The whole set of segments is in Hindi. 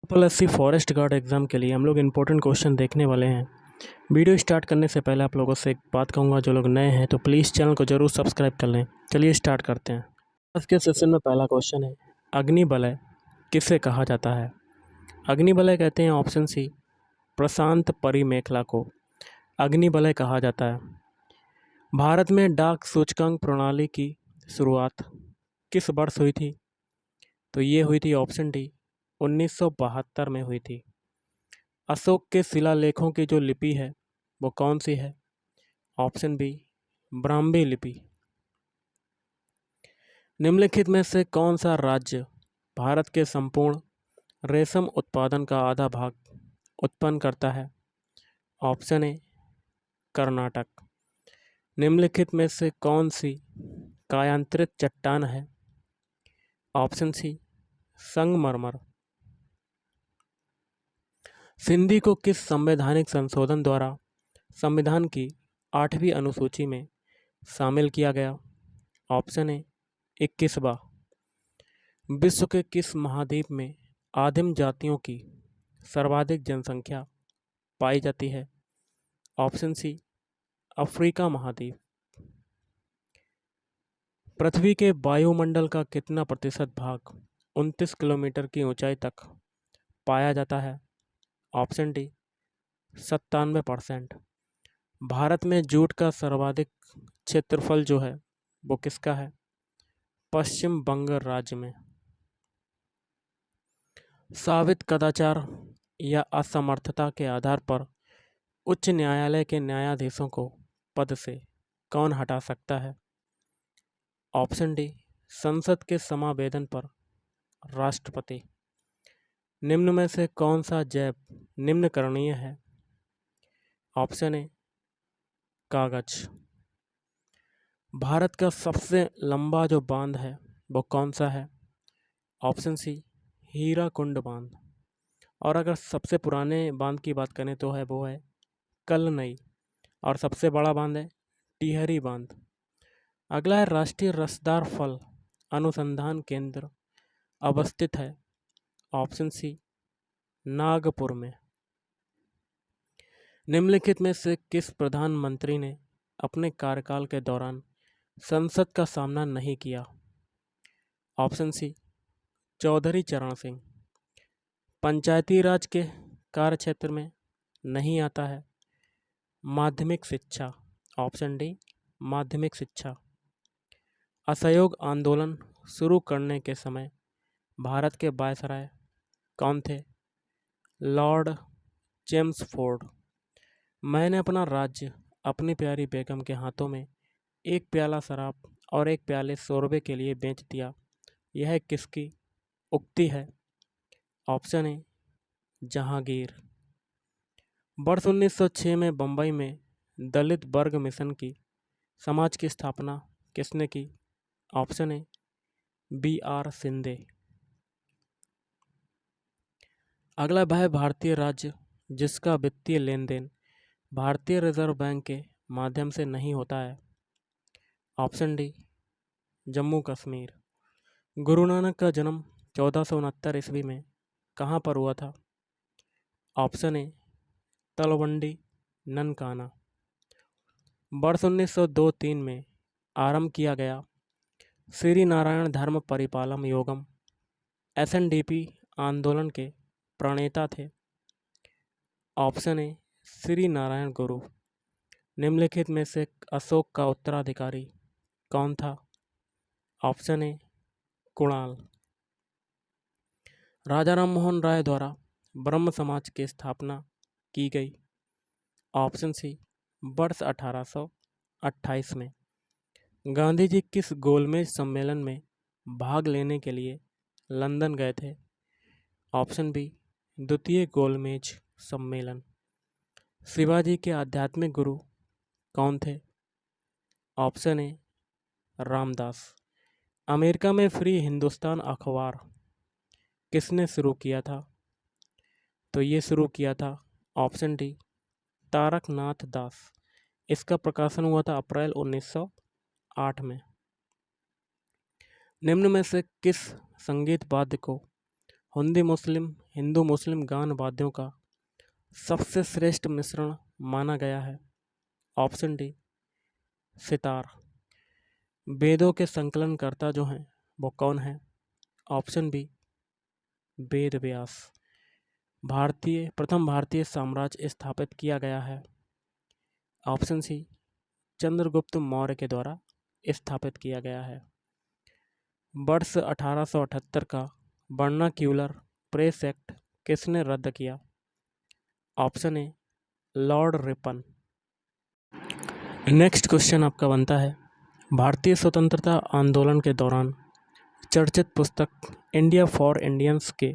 एसएससी फॉरेस्ट गार्ड एग्ज़ाम के लिए हम लोग इम्पोर्टेंट क्वेश्चन देखने वाले हैं। वीडियो स्टार्ट करने से पहले आप लोगों से एक बात कहूँगा, जो लोग नए हैं तो प्लीज़ चैनल को ज़रूर सब्सक्राइब कर लें। चलिए स्टार्ट करते हैं। आज के सेशन में पहला क्वेश्चन है, अग्निवलय किसे कहा जाता है? अग्निवलय कहते हैं ऑप्शन सी, प्रशांत परिमेखला को अग्निवलय कहा जाता है। भारत में डाक सूचकांक प्रणाली की शुरुआत किस वर्ष हुई थी? तो ये हुई थी ऑप्शन डी, 1972 में हुई थी। अशोक के शिलालेखों की जो लिपि है वो कौन सी है? ऑप्शन बी, ब्राह्मी लिपि। निम्नलिखित में से कौन सा राज्य भारत के संपूर्ण रेशम उत्पादन का आधा भाग उत्पन्न करता है? Option A, Karnataka. निम्नलिखित में से कौन सी कायांतरित चट्टान है? ऑप्शन सी, संगमरमर। सिंधी को किस संवैधानिक संशोधन द्वारा संविधान की 8वीं अनुसूची में शामिल किया गया? ऑप्शन ए, 21वां। विश्व के किस महाद्वीप में आदिम जातियों की सर्वाधिक जनसंख्या पाई जाती है? ऑप्शन सी, अफ्रीका महाद्वीप। पृथ्वी के वायुमंडल का कितना प्रतिशत भाग 29 किलोमीटर की ऊंचाई तक पाया जाता है? Option D, 97%। भारत में जूट का सर्वाधिक क्षेत्रफल जो है वो किसका है? पश्चिम बंग राज्य में। साबित कदाचार या असमर्थता के आधार पर उच्च न्यायालय के न्यायाधीशों को पद से कौन हटा सकता है? ऑप्शन डी, संसद के समावेदन पर राष्ट्रपति। निम्न में से कौन सा जैव निम्नकरणीय है? ऑप्शन ए, कागज। भारत का सबसे लंबा जो बांध है वो कौन सा है? ऑप्शन सी, हीराकुंड बांध। और अगर सबसे पुराने बांध की बात करें तो वो है कलनई। और सबसे बड़ा बांध है टिहरी बांध। अगला है, राष्ट्रीय रसदार फल अनुसंधान केंद्र अवस्थित है? ऑप्शन सी, नागपुर में। निम्नलिखित में से किस प्रधानमंत्री ने अपने कार्यकाल के दौरान संसद का सामना नहीं किया? ऑप्शन सी, चौधरी चरण सिंह। पंचायती राज के कार्य क्षेत्र में नहीं आता है? माध्यमिक शिक्षा। ऑप्शन डी, माध्यमिक शिक्षा। असहयोग आंदोलन शुरू करने के समय भारत के वायसराय कौन थे? Lord Chelmsford. मैंने अपना राज्य अपनी प्यारी बेगम के हाथों में एक प्याला शराब और एक प्याले शोरबे के लिए बेच दिया, यह किसकी उक्ति है? Option A, Jahangir. वर्ष 1906 में बम्बई में दलित वर्ग मिशन की समाज की स्थापना किसने की? Option A, BR Shinde. अगला वह भारतीय राज्य जिसका वित्तीय लेन देन भारतीय रिजर्व बैंक के माध्यम से नहीं होता है? Option D, Jammu Kashmir. गुरु नानक का जन्म 1469 ईस्वी में कहाँ पर हुआ था? ऑप्शन ए, तलवंडी ननकाना। वर्ष 1902-3 में आरंभ किया गया श्री नारायण धर्म परिपालम योगम SNDP आंदोलन के प्रणेता थे? ऑप्शन ए, श्री नारायण गुरु। निम्नलिखित में से अशोक का उत्तराधिकारी कौन था? Option A, Kunal. राजा राम मोहन राय द्वारा ब्रह्म समाज की स्थापना की गई? ऑप्शन सी, वर्ष 1828 में। गांधी जी किस गोलमेज सम्मेलन में भाग लेने के लिए लंदन गए थे? ऑप्शन बी, द्वितीय गोलमेज सम्मेलन। शिवाजी के आध्यात्मिक गुरु कौन थे? Option A, Ramdas. अमेरिका में फ्री हिंदुस्तान अखबार किसने शुरू किया था? तो ये शुरू किया था ऑप्शन डी, तारकनाथ दास। इसका प्रकाशन हुआ था अप्रैल 1908 में। निम्न में से किस संगीत वाद्य को हिंदू मुस्लिम हिंदू मुस्लिम गान वाद्यों का सबसे श्रेष्ठ मिश्रण माना गया है? Option D sitar. वेदों के संकलनकर्ता जो हैं वो कौन है? Option B Ved Vyas. प्रथम भारतीय साम्राज्य स्थापित किया गया है? ऑप्शन सी चंद्रगुप्त मौर्य के द्वारा स्थापित किया गया है। वर्ष 1878 का वर्नाक्यूलर प्रेस एक्ट किसने रद्द किया? Option A Lord Ripon. Next question आपका बनता है, भारतीय स्वतंत्रता आंदोलन के दौरान चर्चित पुस्तक इंडिया फॉर इंडियंस के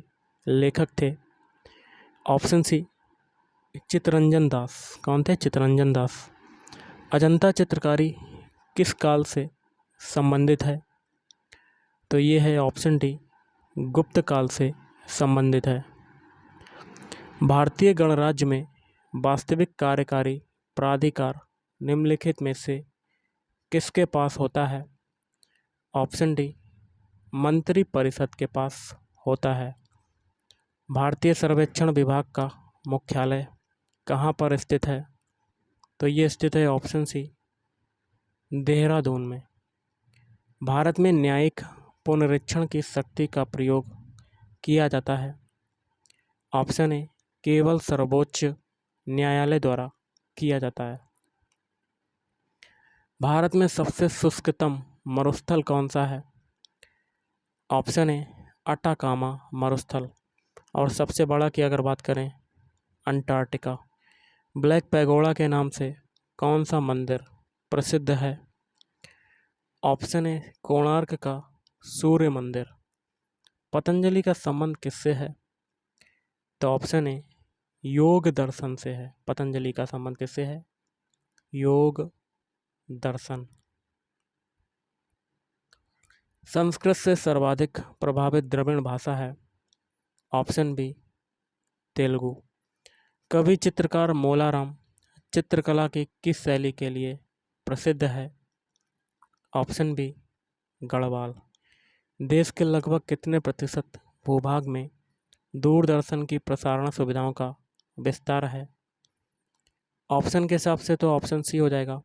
लेखक थे? Option C Chittaranjan Das. कौन थे? चित्तरंजन दास। अजंता चित्रकारी किस काल से संबंधित है? तो ये है ऑप्शन डी गुप्त काल से संबंधित है। भारतीय गणराज्य में वास्तविक कार्यकारी प्राधिकार निम्नलिखित में से किसके पास होता है? ऑप्शन डी मंत्री परिषद के पास होता है। भारतीय सर्वेक्षण विभाग का मुख्यालय कहाँ पर स्थित है? तो ये स्थित है ऑप्शन सी देहरादून में। भारत में न्यायिक पुनरीक्षण की शक्ति का प्रयोग किया जाता है? ऑप्शन ए केवल सर्वोच्च न्यायालय द्वारा किया जाता है। भारत में सबसे शुष्कतम मरुस्थल कौन सा है? ऑप्शन ए अटाकामा मरुस्थल। और सबसे बड़ा की अगर बात करें अंटार्कटिका। ब्लैक पैगोडा के नाम से कौन सा मंदिर प्रसिद्ध है? ऑप्शन ए कोणार्क का सूर्य मंदिर। पतंजलि का संबंध किससे है? तो ऑप्शन ए योग दर्शन से है। पतंजलि का संबंध किससे है? योग दर्शन। संस्कृत से सर्वाधिक प्रभावित द्रविड़ भाषा है? Option B Telugu. कवि चित्रकार मोलाराम चित्रकला की किस शैली के लिए प्रसिद्ध है? Option B Garhwal. देश के लगभग कितने प्रतिशत भूभाग में दूरदर्शन की प्रसारण सुविधाओं का विस्तार है? ऑप्शन के हिसाब से तो ऑप्शन सी हो जाएगा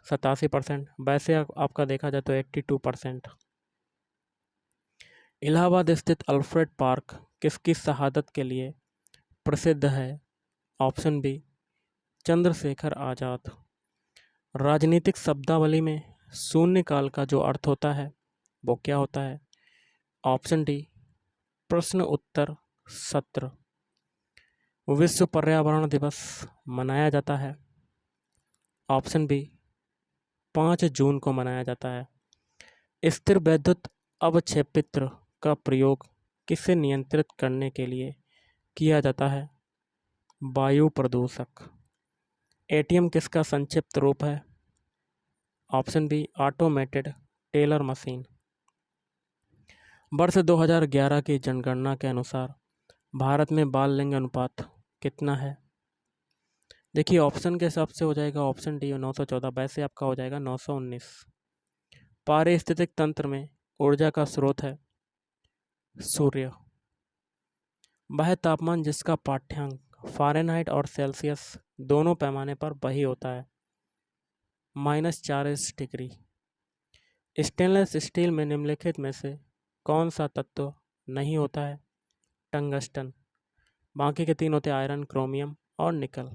87%। वैसे आपका देखा जाए तो 82%। इलाहाबाद स्थित अल्फ्रेड पार्क किसकी शहादत के लिए प्रसिद्ध है? Option B Chandrashekhar Azad. राजनीतिक शब्दावली में शून्यकाल का जो अर्थ होता है वो क्या होता है? ऑप्शन डी प्रश्न उत्तर सत्र। विश्व पर्यावरण दिवस मनाया जाता है? ऑप्शन बी 5 जून को मनाया जाता है। स्थिर वैद्युत अवक्षेपित्र का प्रयोग किसे नियंत्रित करने के लिए किया जाता है? वायु प्रदूषक। एटीएम किसका संक्षिप्त रूप है? Option B automated teller machine. वर्ष 2011 की जनगणना के अनुसार भारत में बाल लिंग अनुपात कितना है? देखिए ऑप्शन के हिसाब से हो जाएगा ऑप्शन डी 914। वैसे आपका हो जाएगा 919। पारिस्थितिक तंत्र में ऊर्जा का स्रोत है सूर्य। वह तापमान जिसका पाठ्यांक फ़ारेनहाइट और सेल्सियस दोनों पैमाने पर वही होता है -40 डिग्री। स्टेनलेस स्टील में निम्नलिखित में से कौन सा तत्व नहीं होता है? टंगस्टन। बाकी के 3 होते हैं आयरन, क्रोमियम और निकल।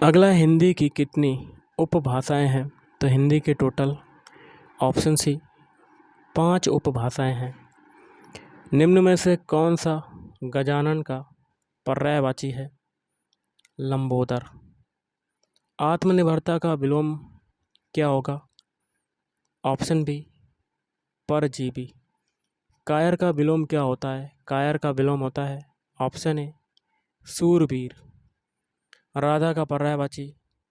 अगला हिंदी की कितनी उपभाषाएं हैं? तो हिंदी के टोटल ऑप्शन सी 5 उपभाषाएं हैं। निम्न में से कौन सा गजानन का पर्यायवाची है? लंबोदर। आत्मनिर्भरता का विलोम क्या होगा? ऑप्शन बी परजीवी। कायर का विलोम क्या होता है? कायर का विलोम होता है ऑप्शन ए सूरवीर। राधा का पर्यायवाची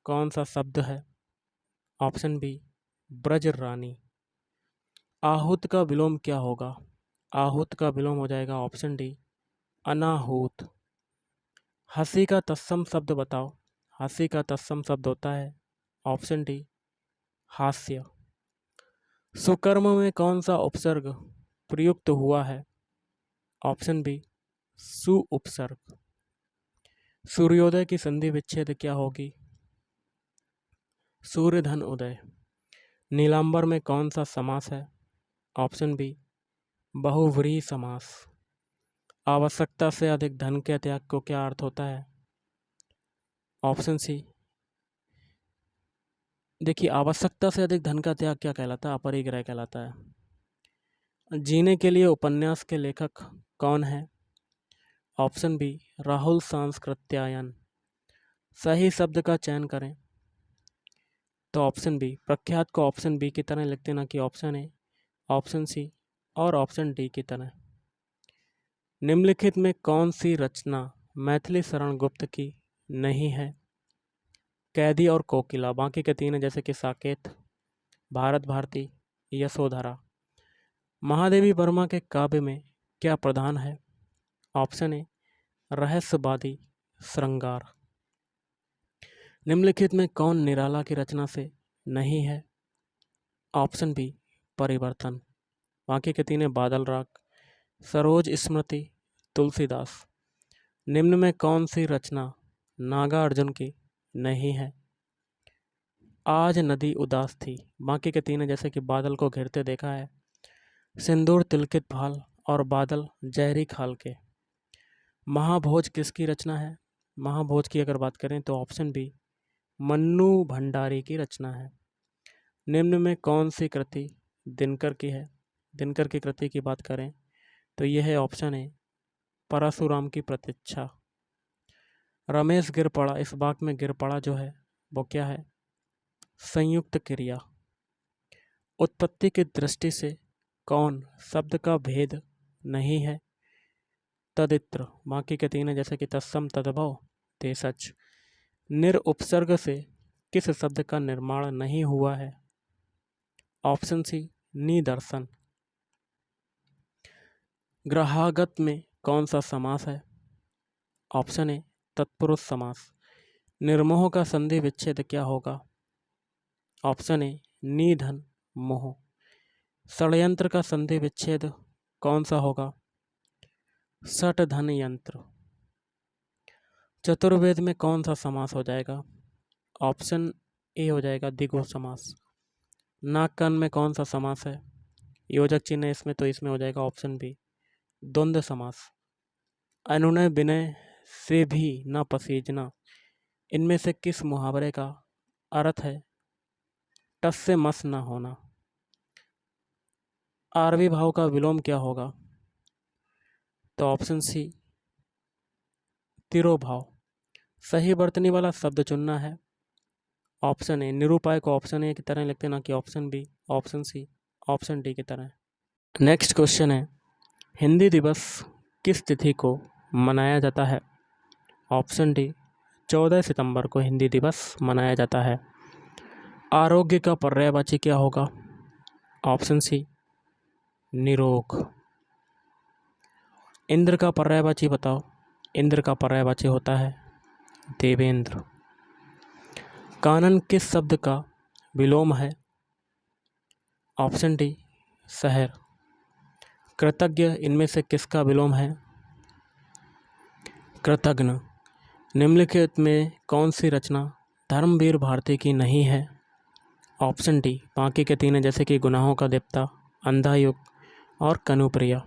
कौन सा शब्द है? ऑप्शन बी ब्रज रानी। आहूत का विलोम क्या होगा? आहूत का विलोम हो जाएगा ऑप्शन डी अनाहूत। हंसी का तत्सम शब्द बताओ। हंसी का तत्सम शब्द होता है ऑप्शन डी हास्य। सुकर्म में कौन सा उपसर्ग प्रयुक्त हुआ है? ऑप्शन बी सु उपसर्ग। सूर्योदय की संधि विच्छेद क्या होगी? सूर्य धन उदय। नीलांबर में कौन सा समास है? ऑप्शन बी बहुव्रीहि समास। आवश्यकता से अधिक धन के त्याग को क्या अर्थ होता है? Option C. देखिए, आवश्यकता से अधिक धन का त्याग क्या कहलाता है? अपरिग्रह कहलाता है। जीने के लिए उपन्यास के लेखक कौन है? Option B Rahul Sankrityayan. सही शब्द का चयन करें तो ऑप्शन बी। प्रख्यात को ऑप्शन बी की तरह लिखते ना कि ऑप्शन ए, ऑप्शन सी और ऑप्शन डी की तरह। निम्नलिखित में कौन सी रचना मैथिली शरण गुप्त की नहीं है? कैदी और कोकिला। बाकी के तीन है जैसे कि साकेत, भारत भारती, यशोधरा। महादेवी वर्मा के काव्य में क्या प्रधान है? ऑप्शन ए रहस्यवादी श्रृंगार। निम्नलिखित में कौन निराला की रचना से नहीं है? ऑप्शन बी परिवर्तन। बाकी के तीन है बादल राग, सरोज स्मृति, तुलसीदास। निम्न में कौन सी रचना नागार्जुन की नहीं है? आज नदी उदास थी। बाकी के तीन है जैसे कि बादल को घिरते देखा है, सिंदूर तिलकित भाल और बादल जहरी खाल के। महाभोज किसकी रचना है? महाभोज की अगर बात करें तो ऑप्शन बी मन्नू भंडारी की रचना है। निम्न में कौन सी कृति दिनकर की है? दिनकर की कृति की बात करें तो यह है ऑप्शन ए परशुराम की प्रतीक्षा। रमेश गिर पड़ा। इस वाक में गिर पड़ा जो है वो क्या है? संयुक्त क्रिया। उत्पत्ति की दृष्टि से कौन शब्द का भेद नहीं है? तदित्र। बाकी के तीन है जैसे कि तत्सम, तद्भव, तेसच। निर उपसर्ग से किस शब्द का निर्माण नहीं हुआ है? ऑप्शन सी निदर्शन। ग्रहागत में कौन सा समास है? ऑप्शन ए तत्पुरुष समास। निर्मोह का संधि विच्छेद क्या होगा? ऑप्शन ए निधन मोह। षड्यंत्र का संधि विच्छेद कौन सा होगा? षट धन यंत्र। चतुर्वेद में कौन सा समास हो जाएगा? ऑप्शन ए हो जाएगा द्विगु समास। नाक कान में कौन सा समास है? योजक चिन्ह है इसमें तो इसमें हो जाएगा ऑप्शन बी द्वंद्व समास। अनुनय विनय से भी न पसीजना। इनमें से किस मुहावरे का अर्थ है टस से मस न होना? आरवी भाव का विलोम क्या होगा? तो ऑप्शन सी तिरोभाव। सही वर्तनी वाला शब्द चुनना है। Option A. निरूपाय को ऑप्शन ए की तरह लिखते ना कि option B, option C, option D की तरह। नेक्स्ट क्वेश्चन है हिंदी दिवस किस तिथि को मनाया जाता है? ऑप्शन डी 14 सितंबर को हिंदी दिवस मनाया जाता है। आरोग्य का पर्यायवाची क्या होगा? ऑप्शन सी निरोग। इंद्र का पर्यायवाची बताओ। इंद्र का पर्यायवाची होता है देवेंद्र। कानन किस शब्द का विलोम है? ऑप्शन डी शहर। कृतज्ञ इनमें से किसका विलोम है? कृतघ्न। निम्नलिखित में कौन सी रचना धर्मवीर भारती की नहीं है? ऑप्शन डी बाकी के तीन है जैसे कि गुनाहों का देवता, अंधा युग और कनुप्रिया।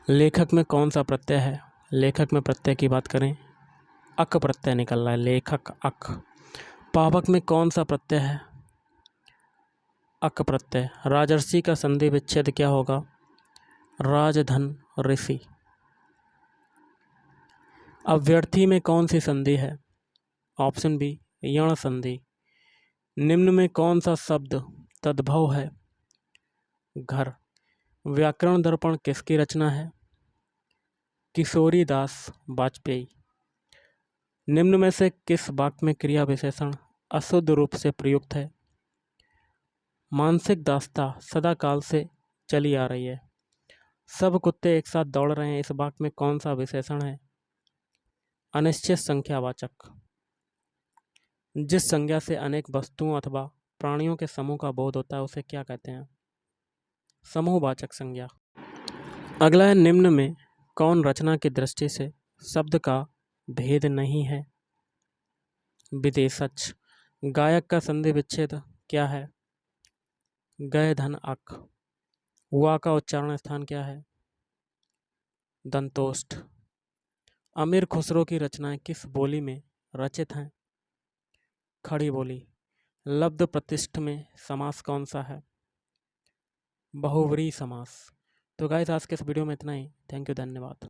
लेखक में कौन सा प्रत्यय है? लेखक में प्रत्यय की बात करें अक प्रत्यय निकल रहा है, लेखक अक। पावक में कौन सा प्रत्यय है? अक प्रत्यय। राजर्षि का संधि विच्छेद क्या होगा? राजधन ऋषि। अव्यर्थी में कौन सी संधि है? ऑप्शन बी यण संधि। निम्न में कौन सा शब्द तद्भव है? घर। व्याकरण दर्पण किसकी रचना है? किशोरी दास वाजपेयी। निम्न में से किस वाक्य में क्रिया विशेषण अशुद्ध रूप से प्रयुक्त है? मानसिक दास्ता सदा काल से चली आ रही है। सब कुत्ते एक साथ दौड़ रहे हैं। इस वाक्य में कौन सा विशेषण है? अनिश्चित संख्यावाचक। जिस संज्ञा से अनेक वस्तुओं अथवा प्राणियों के समूह का बोध होता है उसे क्या कहते हैं? समूहवाचक संज्ञा। अगला है निम्न में कौन रचना की दृष्टि से शब्द का भेद नहीं है? विदेशज। गायक का संधि विच्छेद क्या है? गय धन अक। हुआ का उच्चारण स्थान क्या है? दंतोष्ठ। अमीर खुसरो की रचनाएं किस बोली में रचित हैं? खड़ी बोली। लब्ध प्रतिष्ठ में समास कौन सा है? बहुव्रीहि समास। तो गाइस आज के इस वीडियो में इतना ही। थैंक यू, धन्यवाद।